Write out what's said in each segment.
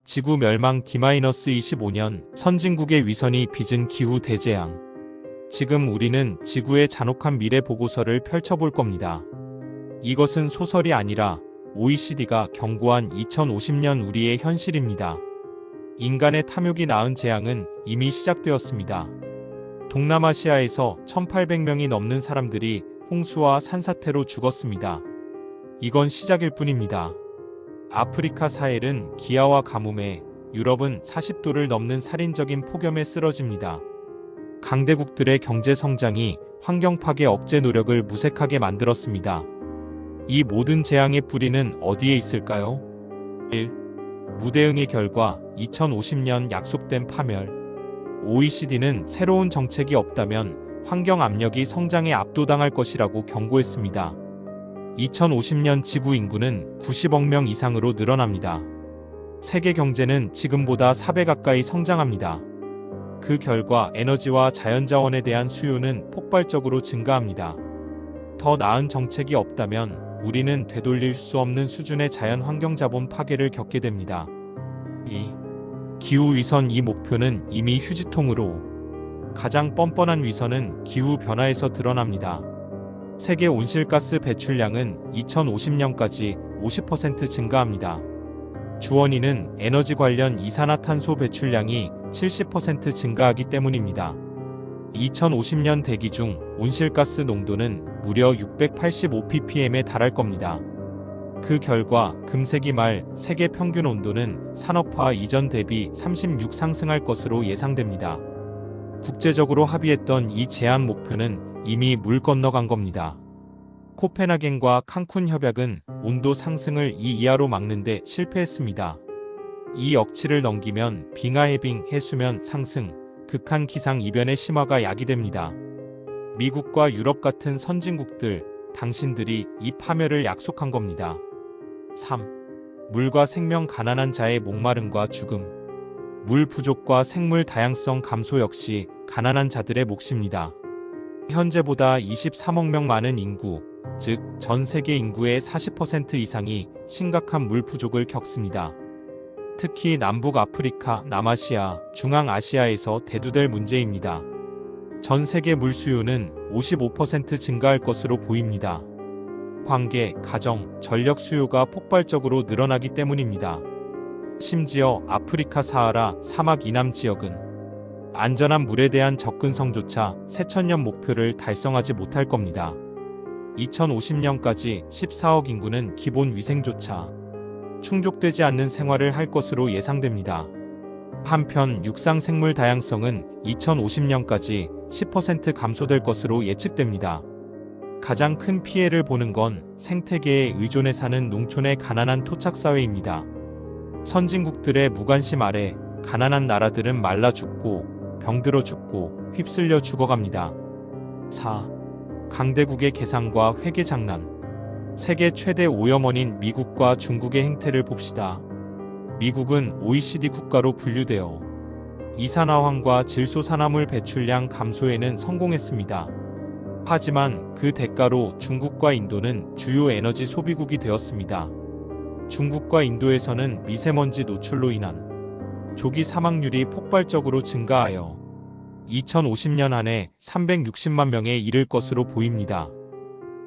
지구 멸망 D-25년 선진국의 위선이 빚은 기후 대재앙. 지금 우리는 지구의 잔혹한 미래 보고서를 펼쳐볼 겁니다. 이것은 소설이 아니라 OECD가 경고한 2050년 우리의 현실입니다. 인간의 탐욕이 낳은 재앙은 이미 시작되었습니다. 동남아시아에서 1800명이 넘는 사람들이 홍수와 산사태로 죽었습니다. 이건 시작일 뿐입니다. 아프리카 사헬은 기아와 가뭄에, 유럽은 40도를 넘는 살인적인 폭염에 쓰러집니다. 강대국들의 경제 성장이 환경 파괴 억제 노력을 무색하게 만들었습니다. 이 모든 재앙의 뿌리는 어디에 있을까요? 1. 무대응의 결과 2050년 약속된 파멸. OECD는 새로운 정책이 없다면 환경 압력이 성장에 압도당할 것이라고 경고했습니다. 2050년 지구 인구는 90억 명 이상으로 늘어납니다. 세계 경제는 지금보다 4배 가까이 성장합니다. 그 결과 에너지와 자연자원에 대한 수요는 폭발적으로 증가합니다. 더 나은 정책이 없다면 우리는 되돌릴 수 없는 수준의 자연 환경 자본 파괴를 겪게 됩니다. 2. 기후위선. 이 목표는 이미 휴지통으로. 가장 뻔뻔한 위선은 기후변화에서 드러납니다. 세계 온실가스 배출량은 2050년까지 50% 증가합니다. 주원인은 에너지 관련 이산화탄소 배출량이 70% 증가하기 때문입니다. 2050년 대기 중 온실가스 농도는 무려 685ppm에 달할 겁니다. 그 결과 금세기 말 세계 평균 온도는 산업화 이전 대비 36 상승할 것으로 예상됩니다. 국제적으로 합의했던 이 제한 목표는 이미 물 건너간 겁니다. 코펜하겐과 칸쿤 협약은 온도 상승을 2 이하로 막는데 실패했습니다. 이 억치를 넘기면 빙하 해빙 해수면 상승, 극한 기상 이변의 심화가 야기됩니다. 미국과 유럽 같은 선진국들, 당신들이 이 파멸을 약속한 겁니다. 3. 물과 생명. 가난한 자의 목마름과 죽음. 물 부족과 생물 다양성 감소 역시 가난한 자들의 몫입니다. 현재보다 23억 명 많은 인구, 즉 전 세계 인구의 40% 이상이 심각한 물 부족을 겪습니다. 특히 남북 아프리카, 남아시아, 중앙아시아에서 대두될 문제입니다. 전 세계 물 수요는 55% 증가할 것으로 보입니다. 관계, 가정, 전력 수요가 폭발적으로 늘어나기 때문입니다. 심지어 아프리카 사하라 사막 이남 지역은 안전한 물에 대한 접근성조차 새천년 목표를 달성하지 못할 겁니다. 2050년까지 14억 인구는 기본 위생조차 충족되지 않는 생활을 할 것으로 예상됩니다. 한편 육상 생물 다양성은 2050년까지 10% 감소될 것으로 예측됩니다. 가장 큰 피해를 보는 건 생태계에 의존해 사는 농촌의 가난한 토착사회입니다. 선진국들의 무관심 아래 가난한 나라들은 말라 죽고 병들어 죽고 휩쓸려 죽어갑니다. 4. 강대국의 계산과 회계 장난. 세계 최대 오염원인 미국과 중국의 행태를 봅시다. 미국은 OECD 국가로 분류되어 이산화황과 질소산화물 배출량 감소에는 성공했습니다. 하지만 그 대가로 중국과 인도는 주요 에너지 소비국이 되었습니다. 중국과 인도에서는 미세먼지 노출로 인한 조기 사망률이 폭발적으로 증가하여 2050년 안에 360만 명에 이를 것으로 보입니다.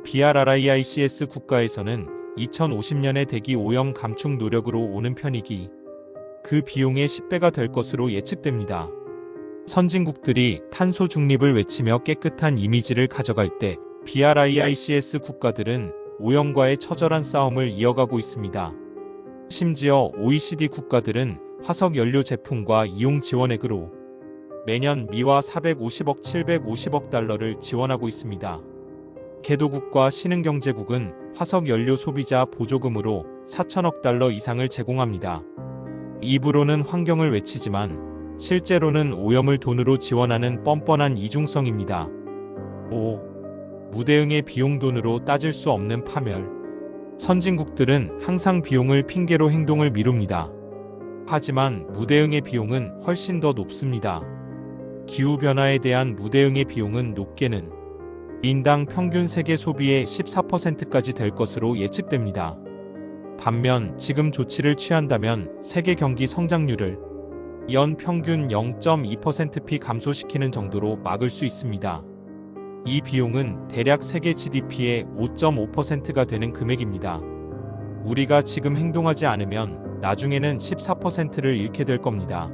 BRICS 국가에서는 2050년의 대기 오염 감축 노력으로 오는 편익이 그 비용의 10배가 될 것으로 예측됩니다. 선진국들이 탄소 중립을 외치며 깨끗한 이미지를 가져갈 때 BRICS 국가들은 오염과의 처절한 싸움을 이어가고 있습니다. 심지어 OECD 국가들은 화석 연료 제품과 이용 지원액으로 매년 미화 450억 750억 달러를 지원하고 있습니다. 개도국과 신흥경제국은 화석 연료 소비자 보조금으로 4천억 달러 이상을 제공합니다. 입으로는 환경을 외치지만 실제로는 오염을 돈으로 지원하는 뻔뻔한 이중성입니다. 5. 무대응의 비용. 돈으로 따질 수 없는 파멸. 선진국들은 항상 비용을 핑계로 행동을 미룹니다. 하지만 무대응의 비용은 훨씬 더 높습니다. 기후변화에 대한 무대응의 비용은 높게는 인당 평균 세계 소비의 14%까지 될 것으로 예측됩니다. 반면 지금 조치를 취한다면 세계 경기 성장률을 연 평균 0.2%p 감소시키는 정도로 막을 수 있습니다. 이 비용은 대략 세계 GDP의 5.5%가 되는 금액입니다. 우리가 지금 행동하지 않으면 나중에는 14%를 잃게 될 겁니다.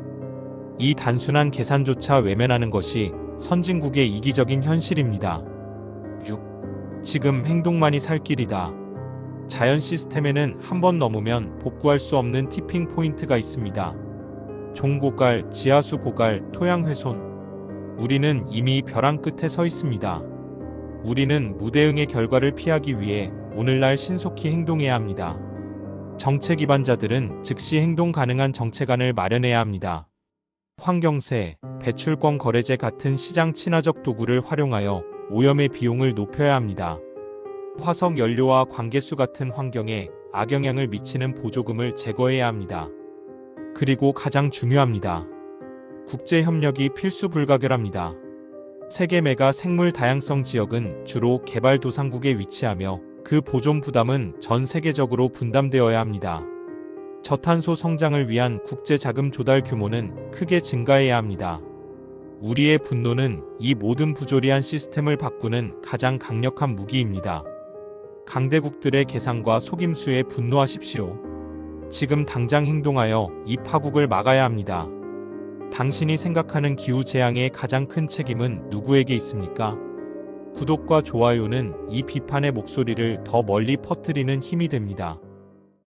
이 단순한 계산조차 외면하는 것이 선진국의 이기적인 현실입니다. 6. 지금 행동만이 살 길이다. 자연 시스템에는 한 번 넘으면 복구할 수 없는 티핑 포인트가 있습니다. 종고갈, 지하수 고갈, 토양 훼손. 우리는 이미 벼랑 끝에 서 있습니다. 우리는 무대응의 결과를 피하기 위해 오늘날 신속히 행동해야 합니다. 정책 기반자들은 즉시 행동 가능한 정책안을 마련해야 합니다. 환경세, 배출권 거래제 같은 시장 친화적 도구를 활용하여 오염의 비용을 높여야 합니다. 화석 연료와 관계수 같은 환경에 악영향을 미치는 보조금을 제거해야 합니다. 그리고 가장 중요합니다. 국제 협력이 필수 불가결합니다. 세계 메가 생물 다양성 지역은 주로 개발도상국에 위치하며 그 보존 부담은 전 세계적으로 분담되어야 합니다. 저탄소 성장을 위한 국제 자금 조달 규모는 크게 증가해야 합니다. 우리의 분노는 이 모든 부조리한 시스템을 바꾸는 가장 강력한 무기입니다. 강대국들의 계산과 속임수에 분노하십시오. 지금 당장 행동하여 이 파국을 막아야 합니다. 당신이 생각하는 기후 재앙의 가장 큰 책임은 누구에게 있습니까? 구독과 좋아요는 이 비판의 목소리를 더 멀리 퍼뜨리는 힘이 됩니다.